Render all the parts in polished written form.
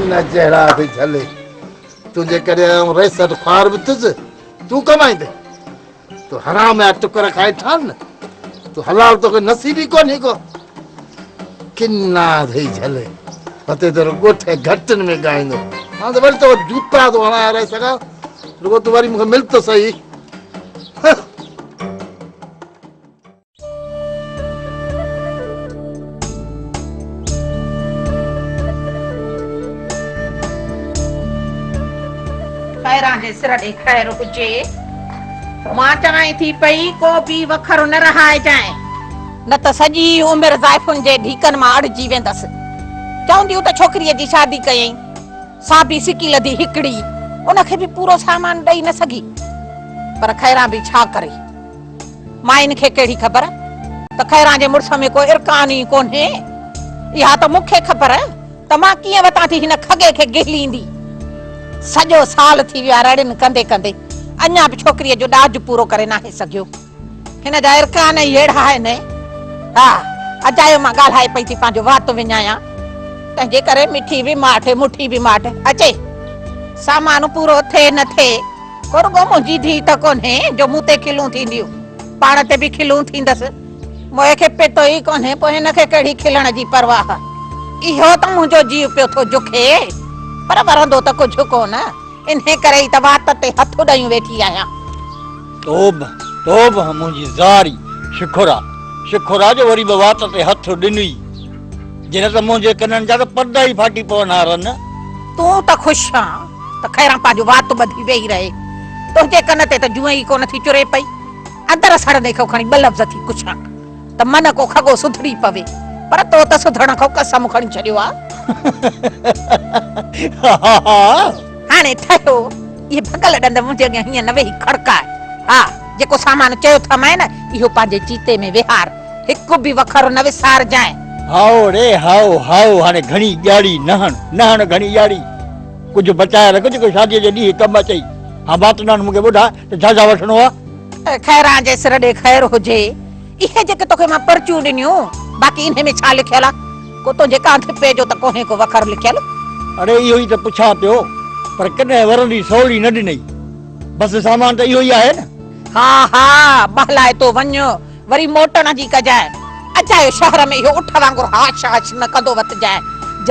किन्ना चेहरा थी झले तुझे करे रेसट ख्वार भी तुझ तू कमाईंदे तू हराम में टुकर खाए ठान तू हलाल तो कोई नसीबी कोनी को किन्ना थी झले पते तो गोठे घटन में गाइंदो हां तो वरी तो जूता तो हणा रह सका रुगो तो वरी मुखे मिल तो सही जे सिर ॾे खैर हुजे मां चाहे थी पई को बि वखर न रहाए जाए न त सॼी उमिरि ज़ाइफुनि जे ढीकनि मां अड़जी वेंदसि चवंदियूं त छोकिरीअ जी शादी कयईं सा बि सिकी लधी हिकिड़ी उनखे बि पूरो सामान ॾेई न सघी पर खैरा बि छा करे माइन खे कहिड़ी ख़बर त खैरा जे मुड़स में को इरकान ई कोन्हे इहा त मूंखे ख़बर त मां कीअं वतां थी हिन खगे खे गिहलींदी सॼो साल थी विया रड़िन कंदे कंदे अञा बि छोकिरीअ जो ॾाज पूरो करे नाहे सघियो हिन जा इरकान ई अहिड़ा आहिनि हा अजायो मां ॻाल्हाए पई थी पंहिंजो वात विञायां तंहिंजे करे मिठी बि माठ मुठी बि माठ अचे सामान पूरो थिए न थिए रुगो मुंहिंजी धी त कोन्हे जो मूं ते खिलूं थींदियूं पाण ते बि खिलूं थींदसि मोए खे पेतो ई कोन्हे पोइ हिनखे कहिड़ी खिलण जी परवाह इहो त मुंहिंजो जीव पियो थो जुखे पर वरंदो त कुझु कोन इन्हे करे ई त वात ते हथ ॾेई वेठी आहियां तोब तोब मुंहिंजी ज़ारी शुखुरा जो वरी वात ते हथ ॾिनई जिन त मुंहिंजे कननि जा त पर्दा ई फाटी पवना रन तूं त ख़ुशि आं त खैरा पंहिंजो वात ॿधी वेही रहे तुंहिंजे कन ते त जुए ई कोन थी चुरे पई अंदर सड़ने को खणी ॿ लफ़्ज़ थी कुछां त मन को खगो सुधरी पवे पर तो त सुधरण खां कसम खणी छॾियो आहे हाणे ठहियो ये भगल ॾंद मुंहिंजे अॻियां हीअं न वेही खड़काए हा जेको सामान चयो था मैं न इहो पंहिंजे चीते में विहार हिकु बि वखर न विसार जाए हाओ रे हाओ हाणे घणी ॼाड़ी नहण घणी ॼाड़ी कुझु बचाए रख जेको शादीअ जे ॾींहुं कमु अचई हा बात न मूंखे ॿुधा त छा वठणो आहे खैरा जे सिर ॾे खैर हुजे इहे जेके तोखे मां पर्चियूं ॾिनियूं बाक़ी इन्हे में छा लिखियल आहे को तुंहिंजे कांधे पे जो त कोन्हे को वखर लिखियल अरे इहो ई त पुछां पियो पर कॾहिं वरंदी सौड़ी न ॾिनई बस सामान त इहो ई आहे न हा बहलाए तो वञ वरी मोटण जी कजाए अजायो शहर में इहो उठ वांगुर हाश न कंदो वत जाए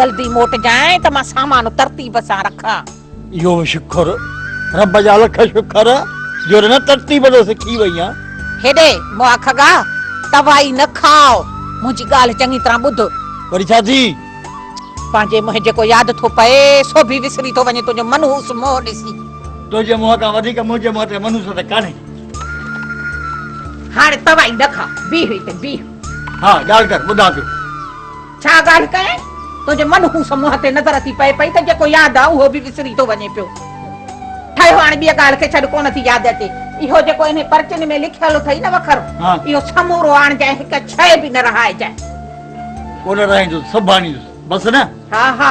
जल्दी मोट जाए त मां सामान तरतीब सां रखां इहो शुक्र रब जा लख शुक्र जो न तरतीब तो सिखी वई आ हेडे मोआ खगा तवाई न खाओ मुंहिंजी ॻाल्हि चङी तरह ॿुध वरी छा थी पंहिंजे मुंहिंजे जेको यादि थो पए सो बि विसरी थो वञे तुंहिंजो मनहूस मोह ॾिसी तुंहिंजे मुंहं खां वधीक मुंहिंजे मुंहं ते मनहूस त कान्हे हाणे तवाई न खा बीह हिते बीह हा ॻाल्हि कर ॿुधां पियो छा ॻाल्हि कयां तुंहिंजे मनहूस मुंहं ते नज़र थी पए पई त जेको यादि आहे उहो बि विसरी थो वञे पियो ठहियो हाणे ॿिए ॻाल्हि खे छॾ कोन थी यादि अचे इहो जेको इन पर्चनि में लिखियल अथई न वखर इहो समूरो आणजाए हिकु शइ बि न रहाइजाए कोन रहाईंदुसि सभु आणींदुसि बसि न हा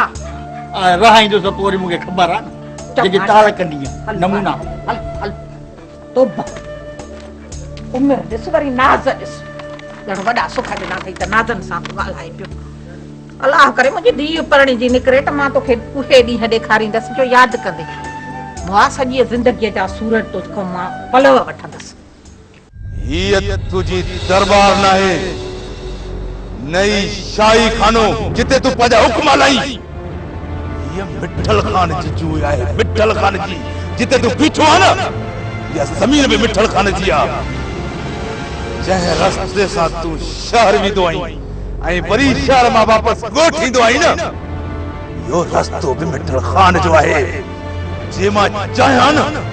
रहाईंदुसि पोइ वरी मूंखे ख़बर आहे न जेके ताल कंदी आहे नमूना हल तोबा उमिरि ॾिस वरी नाज़ ॾिस ॼण वॾा सुख ॾिना अथई त नाज़नि सां तूं ॻाल्हाए पियो अलाह करे मुंहिंजी धीउ पढ़णी जी निकिरे त मां तोखे उहे ॾींहं ॾेखारींदसि जो यादि कंदे मां सॼी ज़िंदगीअ जा सूरत तोखां मां पलव वठंदसि हीअ तुंहिंजी दरबार न आहे नई शाही खानो जिते तूं पंहिंजा हुक्म हलाई हीअ मिठल खान जी जूं आहे मिठल खान जी जिते तूं बीठो आहे न इहा ज़मीन बि मिठल खान जी आहे जंहिं रस्ते सां तूं शहर वेंदो आहीं ऐं वरी शहर मां वापसि ॻोठ ईंदो आहीं न इहो रस्तो बि मिठल खान जो आहे जे मां चाहियां न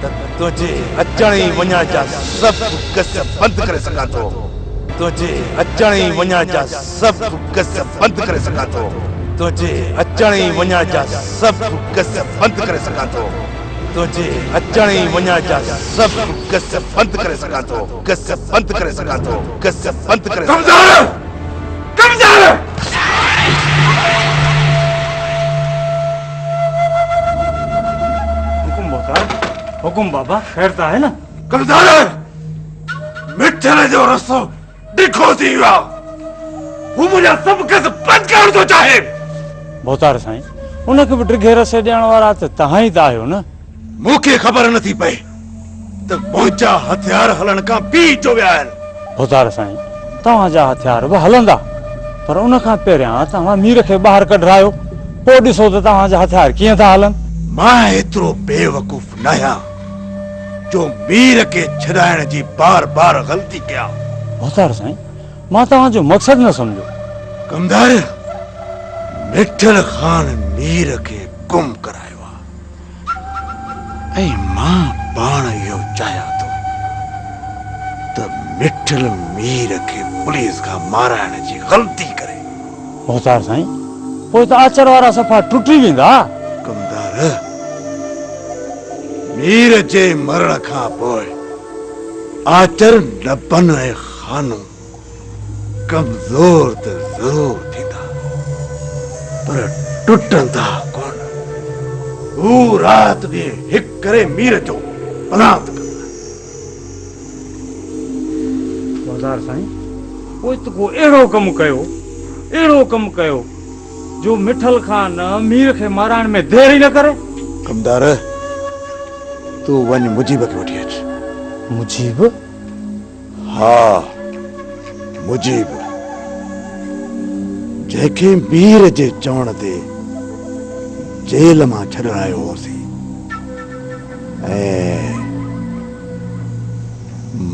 त तुंहिंजे अचण ऐं वञण जा सभु कस बंदि करे सघां थो तुंहिंजे अचण ऐं वञण जा सभु कस बंदि करे सघां थो तुंहिंजे अचण ऐं वञण जा सभु कस बंदि करे सघां थो तुंहिंजे अचण ऐं वञण जा सभु कस बंदि करे सघां थो कस बंदि करे सघां थो कस बंदि करे कमज़ोर हुकुम बाबा खैर त आहे न कमज़ोर मिठल जो रस्तो ॾिखो थी वियो हू मुंहिंजा सभु कस बंदि करण थो चाहे मोहतार साईं उनखे बि डिघे रसे ॾियण वारा त तव्हां ई त आहियो न। मूंखे ख़बर नथी पए त मुंहिंजा हथियार हलण खां पी जो विया आहिनि। भोतार साईं, तव्हांजा हथियार बि हलंदा, पर उन खां पहिरियां तव्हां मीर खे ॿाहिरि कढायो, पोइ ॾिसो त तव्हांजा हथियार कीअं था हलनि। मां एतिरो बेवकूफ़ न आहियां जो मीर खे छॾाइण जी बार बार ग़लती कयां। भोतार साईं, मां तव्हांजो मक़सदु न सम्झो। कमदार, मिठल ख़ान मीर खे गुम करायो आहे ऐं मां पाण इहो चाहियां थो त मिठल मीर खे पुलिस खां माराइण जी ग़लती करे। भोतार साईं, पोइ त आचर वारा सफ़ा टुटी वेंदा। कमदार, मीर जे मरण खां पोइ आचर नबन ऐं खानो कमज़ोर त ज़रूर थींदा, पर टुटंदा कोन। हू रात ॾींहुं हिकु करे मीर जो पनात कंदा। भोतार साईं, पोइ त को अहिड़ो कमु कयो जो मिठल ख़ान मीर खे माराइण में देरि ई न करे। कमदार, तूं वञ मुजीब खे वठी अच। मुजीब? हा, मुजीब, जंहिंखे मीर जे चवण ते जेल मां छॾायो होसीं ऐं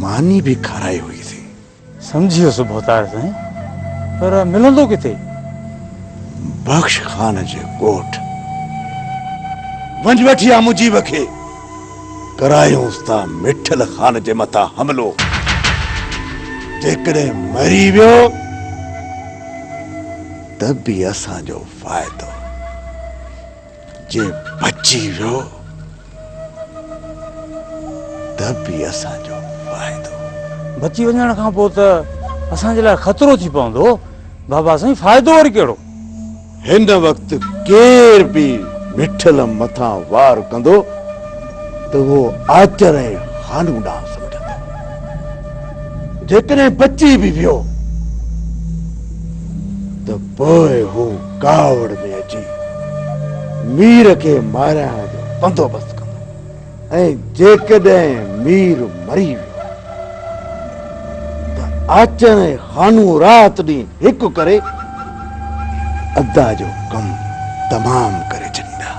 मानी भी खाराई हुई सी। समझी वियुसि भोतार साईं, पर मिलंदो किथे? बख्श खान जे ॻोठ। वंज वठी आ मुजीब खे, करायूंसि था मिठल खान जे मथां हमलो। जेकॾहिं मरी वियो त बि असांजो फ़ाइदो, जे बची वियो त बि असांजो फ़ाइदो। बची वञण खां पोइ त असांजे लाइ ख़तरो थी पवंदो। बाबा साईं, फ़ाइदो वरी कहिड़ो? हिन वक़्तु केर बि मिठल मथां वार कंदो त उहो आचर ऐं खानू ॾांहुं सम्झंदो। जेकॾहिं बची बि वियो त पोइ हू कावड़ में अची मीर खे माराइण जो बंदोबस्तु कंदो, ऐं जेकॾहिं मीर मरी वियो त आचर ऐं खानू रात ॾींहुं हिकु करे अदा जो कमु तमाम करे छॾींदा।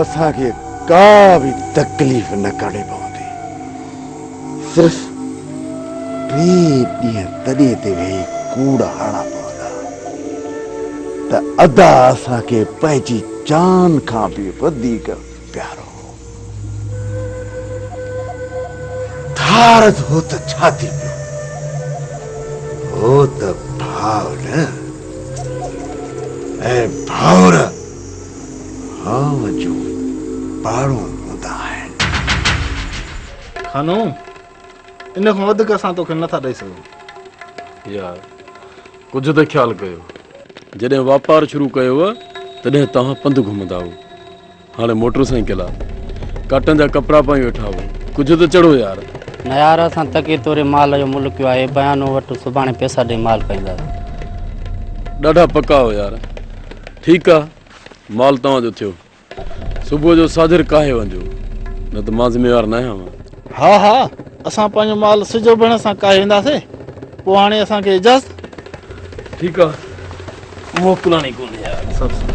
असांखे का बि तकलीफ़ न करणी पवंदी। सिर्फ़ 3 ॾींहं तॾहिं ते वेही कूड़ हणा पवंदा त अदा असांखे पंहिंजी जान खां बि वधीक प्यारो थार हो त छा थी पियो, हो त भाव न, ऐं भाउर हाव जो पाड़ो हूंदा आहिनि। खानू, इन खां वधीक असां तोखे नथा ॾेई सघूं। यार, कुझु त ख़्यालु कयो। जॾहिं वापारु शुरू कयो तॾहिं तव्हां पंधु घुमंदा हुओ, हाणे मोटर साइकिल आहे, काटन जा कपिड़ा पाई वेठा हुआ। कुझु त चढ़ो यार। न यार, असां तके तोरे माल जो मुल्क आहे, बयानो वटि सुभाणे पैसा ॾेई माल पाईंदा। ॾाढा पका हो यार। ठीकु आहे, माल तव्हांजो थियो। सुबुह जो साजिर काहे वञो, न त मां ज़िम्मेवार न आहियां। हा हा, असां पंहिंजो माल सिजो भेण सां काहे वेंदासीं। पोइ हाणे असांखे इजाज़त। ठीकु आहे, मोकिलणी कोन्हे यार। सभु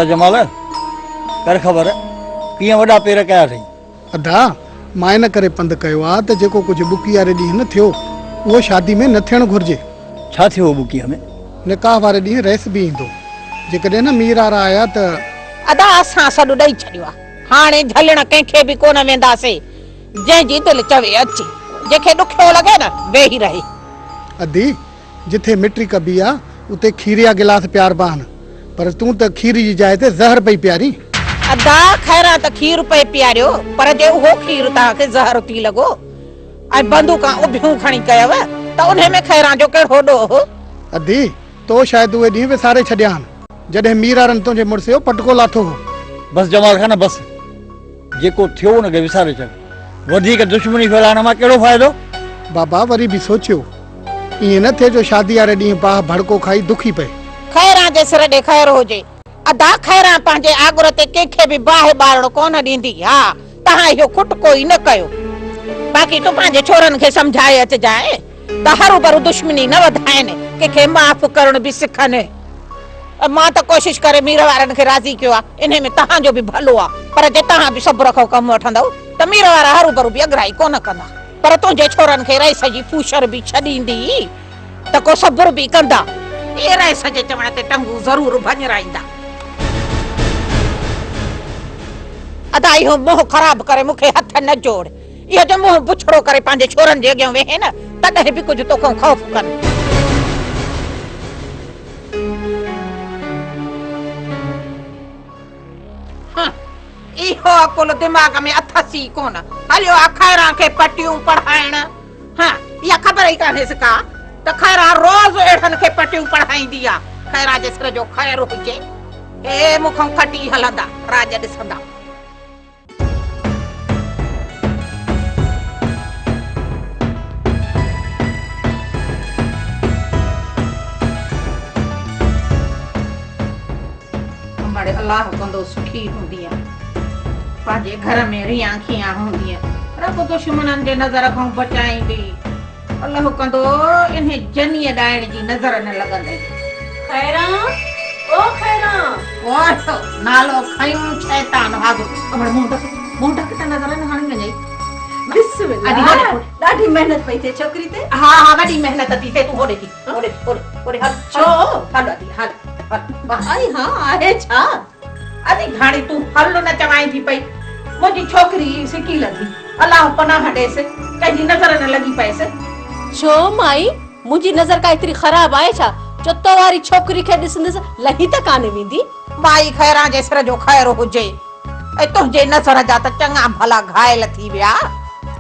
जमाल कर ख़बर कीअं वॾा पेर कया अथई। अदा, मां इन करे पंधु कयो आहे त जेको कुझु बुकी वारे ॾींहुं न थियो उहो शादी में न थियणु घुरिजे। छा थियो बुकीअ में? निकाह वारे ॾींहुं रैस बि ईंदो। जेकॾहिं न मीर वारा आया त अदा असां सॾु ॾेई छॾियो आहे। हाणे झलण कंहिंखे बि कोन वेंदासीं। जंहिंजी दिलि चवे अचे, जंहिंखे ॾुखियो लॻे न वेही रहे। अदी, जिथे मिट्री कबी आहे उते खीर जा गिलास प्यार बहान, पर तूं त खीर जी जाइ ते ज़हर पई प्यारी। अदा खैरा त खीर पे पियारियो, पर जे उहो खीर तव्हांखे ज़हर थी लॻो ऐं बंदूकां उभियूं खणी कयव त उन में खैरा जो कहिड़ो ॾोह? अदी, तो शायदि उहे ॾींहं विसारे छॾिया आहिनि जॾहिं मीर वारनि तुंहिंजे मुड़ुस जो पटको लाथो हो। बसि जमाल खान, बसि जेको थियो हुनखे विसारे छॾ। वधीक दुश्मनी फैलाइण मां कहिड़ो फ़ाइदो? बाबा वरी भी सोचियो ईअं न थिए जो शादी वारे ॾींहुं बाह भड़को खाई दुखी पए। खैरां जे सिर ॾे खैर हुजे। अदा खैरां पंहिंजे आगुर ते कंहिंखे बि बाहि ॿारणो कोन ॾींदी। हा, तव्हां इहो खुट कोई न कयो। बाक़ी तूं पंहिंजे छोरनि खे सम्झाए अचजाए त हरू भरू दुश्मनी न वधाइनि, कंहिंखे माफ़ करण बि सिखनि। मां त कोशिश करे मीर वारनि खे राज़ी कयो आहे, इन में तव्हांजो बि भलो आहे। पर जे तव्हां बि सब्र खां कमु वठंदव त मीर वारा हरू भरू बि अगराई कोन कंदा। पर तुंहिंजे छोरनि खे रईस जी फूशर बि छॾींदी त को सब्र बि कंदा। इहे रईस जे चवण ते टंगू ज़रूर भञराईंदा। अदा इहो मोह ख़राब करे मूंखे हथ न जोड़। इहो जो मुंहुं बुछड़ो करे पंहिंजे छोरनि जे अॻियां वेहे न, तॾहिं बि कुझु तोखां ख़ौफ़ कनि। इहो अकुल दिमाग़ में अथसी कोन। हलियो आ खैरां खे पटियूं पढ़ाइण। हाँ, इहा ख़बर ई कान्हेसि का त खैरां रोज़ अहिड़नि खे पटियूं पढ़ाईंदी आहे। खैरां जे सिर जो ख़ैर हुजे, हे मूंखां खटी हलंदा, राज ॾिसंदा। हमारे अल्लाह कंदो सुखी हूंदी आहे, पंहिंजे घर में रिया खिया हूंदी आहे। रब दुश्मननि जे नज़र खां बचाईंदी। अल्लाह कंदो इन जनीअ ॾाइण जी नज़र न लॻंदे। खैरां, ओ खैरां, और नालो खयूं शैतान भागो। हमर मुंह ढक त नज़र न हाणे वञे। बिस्मिल्लाह, ॾाढी मेहनत पई थिए छोकिरी ते। हा हा, वॾी मेहनत थी थिए। तूं होॾे थी, होॾे हल। छो? हल आई हाँ आहे छा? अरे घाणी तूं हल न चवाई थी पई। मुंहिंजी छोकिरी सिकी लगी, अल्लाह पनाह ॾेसि, कंहिंजी नज़र न लॻी पएसि। छो माई, मुंहिंजी नज़र का एतिरी ख़राब आहे छा? चुतो वारी छोकिरी खे ॾिसंदसि लही त कान वेंदी। माई खैरां जे सिर जो ख़ैर हुजे, ऐं तुंहिंजे नज़र जा त चङा भला घायल थी विया।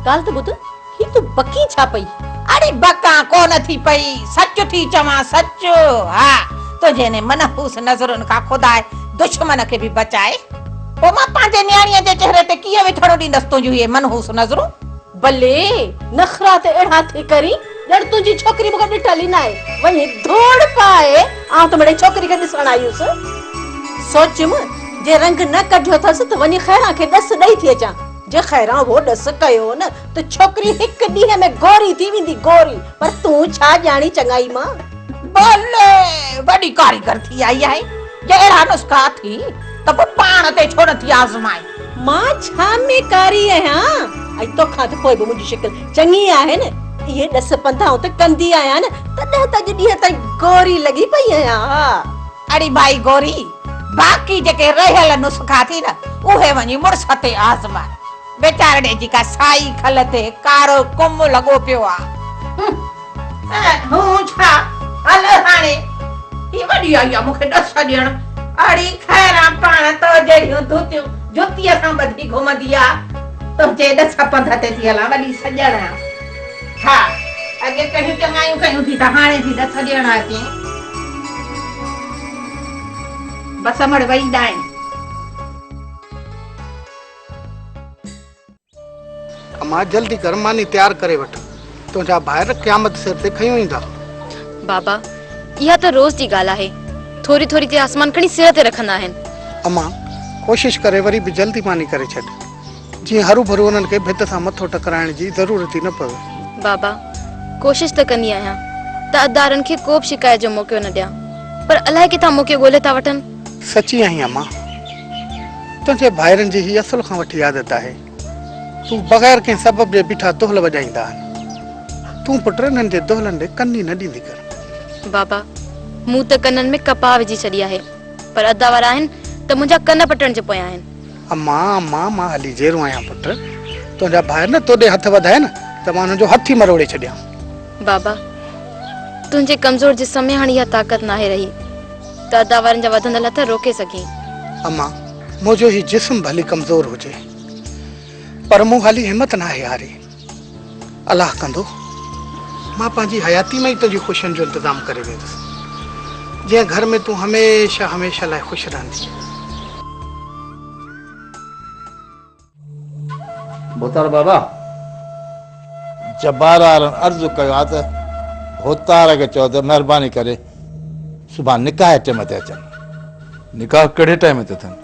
ॻाल्हि त ॿुध, ही तूं बकी छा पई? अरे बका कोन थी पई, सच थी चवां, सच। हा, तुंहिंजे ने मनहूस नज़रुनि खां खुदाए दुश्मन खे बि बचाए। पोइ मां पंहिंजे न्याणीअ जे चेहरे ते कीअं विठड़ो ॾींदसि तुंहिंजूं इहे मनहूस नज़रूं? भले नखरा ते अहिड़ा थी करी ॼण तुंहिंजी छोकिरी मूंखे ॾिठल ई न आहे। वञी धोड़ पाए आउं त मिड़ई छोकिरी खे ॾिसण आई हुअसि। सोचम जे रंग न कढियो अथसि त वञी खैरां खे ॾस ॾेई थी अचां। जे खैरां वो ॾस कयो न त छोकिरी हिकु ॾींहं में गोरी थी वेंदी, गोरी। पर तूं छा ॼाणी चङाई मां? भले वॾी कारीगर थी आई आहे। जे अहिड़ा नुस्खा थी त पोइ पाण ते छो नथी आज़माए? मां छा में कारी आहियां? ऐं तोखां त पोइ बि मुंहिंजी शिकिल चङी आहे न। इहे ॾस पंधाऊं त कंदी आहियां न, तॾहिं त अॼु ॾींहं ताईं गोरी लॻी पई आहियां। अड़ी भाई गोरी, बाक़ी जेके रहियल नुस्खा थी न, उहे वञी मुड़ुस ते आज़माए। बेचारे जी का साई खल ते कारो कुम लॻो पियो आहे। हूं छा? हल हाणे ही वॾी आई आहे मूंखे ॾस ॾियण। अड़ी खैरां पाण तो जहिड़ियूं धुतियूं जुतीअ सां ॿधी घुमंदी आहे। तुंहिंजे ॾस पंध ते थी हलां, वॾी सॼण आहे। हा, अॻे कहिड़ियूं चङायूं कयूं थी त हाणे थी ॾस ॾियण अचे। बस मड़ वई ॾाइण। अम्मा जल्दी कर, मानी तैयार करे वठ। तुंहिंजा ॿाहिरि क़यामत सिर ते खयूं ईंदा। बाबा, इहा त रोज़ जी ॻाल्हि आहे। थोरी थोरी ते आसमान खणी सिर ते रखंदा आहिनि। अम्मा कोशिश करे वरी बि जल्दी मानी करे छॾ, जीअं हरू भरू उन्हनि खे भित सां मथो टकराइण जी ज़रूरत ई न पवे। बाबा, कोशिश त कंदी आहियां त अदारनि खे को बि शिकायत जो मौक़ो न ॾियां, पर अलाए किथां मौक़ो ॻोल्हे था वठनि। सची आहीं अम्मा, तुंहिंजे भाइरनि जी ही असुल खां वठी आदत आहे। तूं बग़ैर कंहिं सबब जे बीठा दोहल वॼाईंदा आहिनि। तूं पुट हिननि जे दोहलनि ॾे कन ई न ॾींदी कर। बाबा, मूं त कननि में कपाह विझी छॾी आहे, पर अदा वारा आहिनि त मुंहिंजा कन पटण जे पोयां आहिनि। अम्मा अम्मा, मां हली जेरो आहियां पुट। तुंहिंजा भाइर न तोॾे हथ वधाए न त मां हुनजो हथ ई मरोड़े छॾियां। बाबा, तुंहिंजे कमज़ोर जिस्म में हाणे इहा ताक़त नाहे रही त अदा वारनि जा वधंदड़ हथ रोके सघीं। अम्मा, मुंहिंजो ही जिस्म भली कमज़ोर हुजे, पर मूं हाली हिम्मत न आहे हारी। अलाह कंदो मां पंहिंजी हयाती में ई तुंहिंजी ख़ुशियुनि जो इंतज़ाम करे वेंदुसि, जीअं घर में तूं हमेशह हमेशह लाइ ख़ुशि रहंदी। बोतार बाबा, जब्बार वारनि अर्ज़ु कयो आहे त होतार खे चओ त महिरबानी करे सुभाणे निकाह जे टाइम ते अचनि। निकाह कहिड़े टाइम ते अथनि?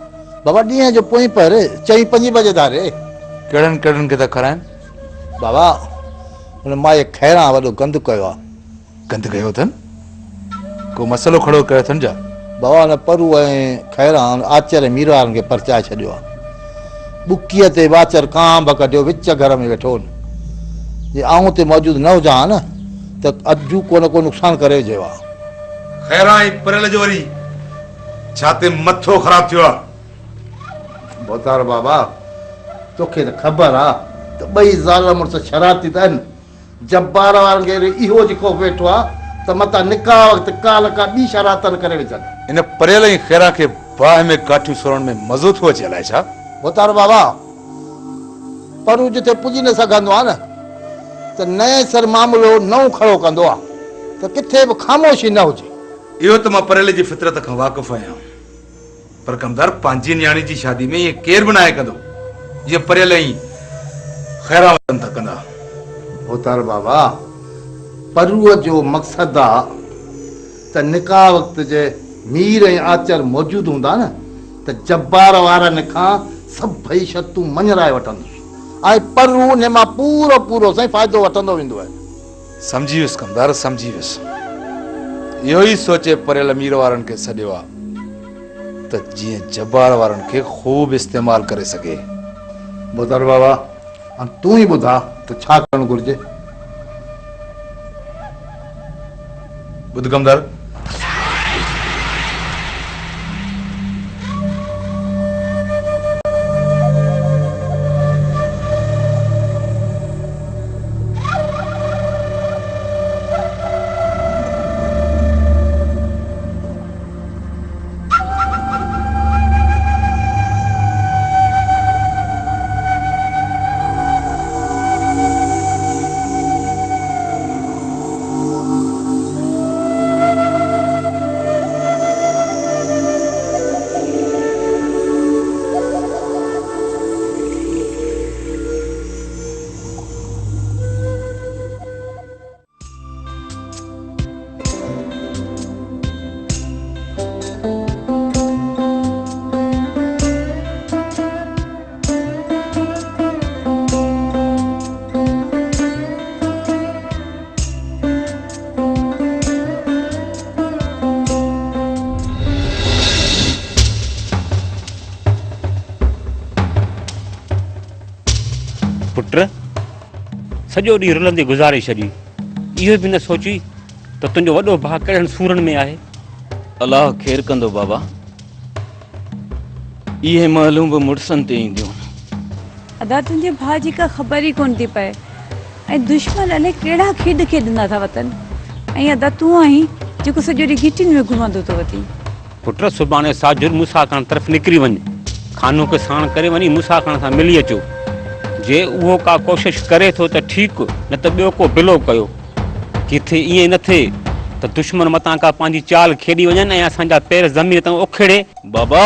बाबा ॾींहं जो पोइ पर 4-5 बजे धारे। कहिड़नि कहिड़नि खे था कराइनि? बाबा हुन माए खैरा वॾो गंद कयो आहे। गंद कयो अथनि? को मसइलो खड़ो कयो अथनि छा? बाबा हुन परू ऐं खैरा आचर मीर वारनि खे परचाए छॾियो आहे। बुकीअ ते वाचर कांब कढियो विच घर में वेठो हुन। जे आऊं ते मौजूदु न हुजां न त अॼु को न को नुक़सानु करे विझो आहे। खैरा ऐं परेल जो वरी छाते मथो ख़राब थियो आहे? बोतार बाबा तोखे त ख़बर आहे त ॿई ज़ाल मुड़ुस शरारती त आहिनि। जब्बार वारनि खे इहो जेको वेठो आहे त मतां निकाह वक़्तु काल का ॿी शरारतनि करे विझनि। इन परेल ऐं खैरा खे बाहि में काठियूं सोरण में मज़ो थो अचे अलाए छा? बोतार बाबा परू जिथे पुॼी न सघंदो आहे न त नए सर मामिलो नओं खड़ो कंदो आहे त किथे बि ख़ामोशी न हुजे। इहो त मां परेल जी फितरत खां वाक़ुफ़ आहियां, पर कमदार पंहिंजी न्याणी जी शादी में ईअं केरु बि न आहे कंदो जीअं परेल ऐं खैरा वतन था कंदा। बोतार बाबा परूअ जो मक़सदु आहे त निकाह वक़्तु जे मीर ऐं आचर मौजूदु हूंदा न त जब्बार वारनि खां सभई शर्तूं मञराए वठंदुसि ऐं परू उन मां पूरो पूरो साईं फ़ाइदो वठंदो वेंदो आहे। समझी वियुसि कमदार, समझी वियुसि। इहो ई सोचे परेल मीर वारनि खे सॾियो आहे त जीअं जब्बार वारनि खे ख़ूब इस्तेमालु करे सघे। बोतार बाबा तूं ई ॿुधा त छा करणु घुरिजे? ॿुध कमदार, पुट सॼो ॾींहुं रुलंदे गुज़ारे छॾी, इहो बि न सोची त तुंहिंजो वॾो भाउ कहिड़नि सूरनि में आहे। अलाह ख़ैर कंदो बाबा, इहे महलूं बि मुड़सनि ते ईंदियूं। अदा तुंहिंजे भाउ जी का ख़बर ई कोन थी पए ऐं दुश्मन अलाए कहिड़ा खेॾ खेॾंदा था वतन ऐं अदा तूं आहीं जेको सॼो ॾींहुं घिटियुनि में घुमंदो थो वञे। पुट सुभाणे साजुर मूसा खान तरफ़ निकिरी वञे, खानो खे साण करे वञी मूसा खान सां मिली अचो। जे उहो का कोशिशि करे थो त ठीकु, न त ॿियो को बिलो कयो। किथे ईअं न थिए त दुश्मन मतां का पंहिंजी चाल खेॾी वञनि ऐं असांजा पेर ज़मीन तां उखेड़े। बाबा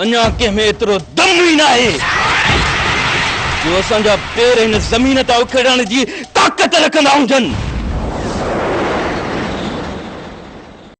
अञा कंहिंमें एतिरो दम ई न आहे जो असांजा पेर हिन ज़मीन तां उखेड़ण जी ताक़त रखंदा हुजनि।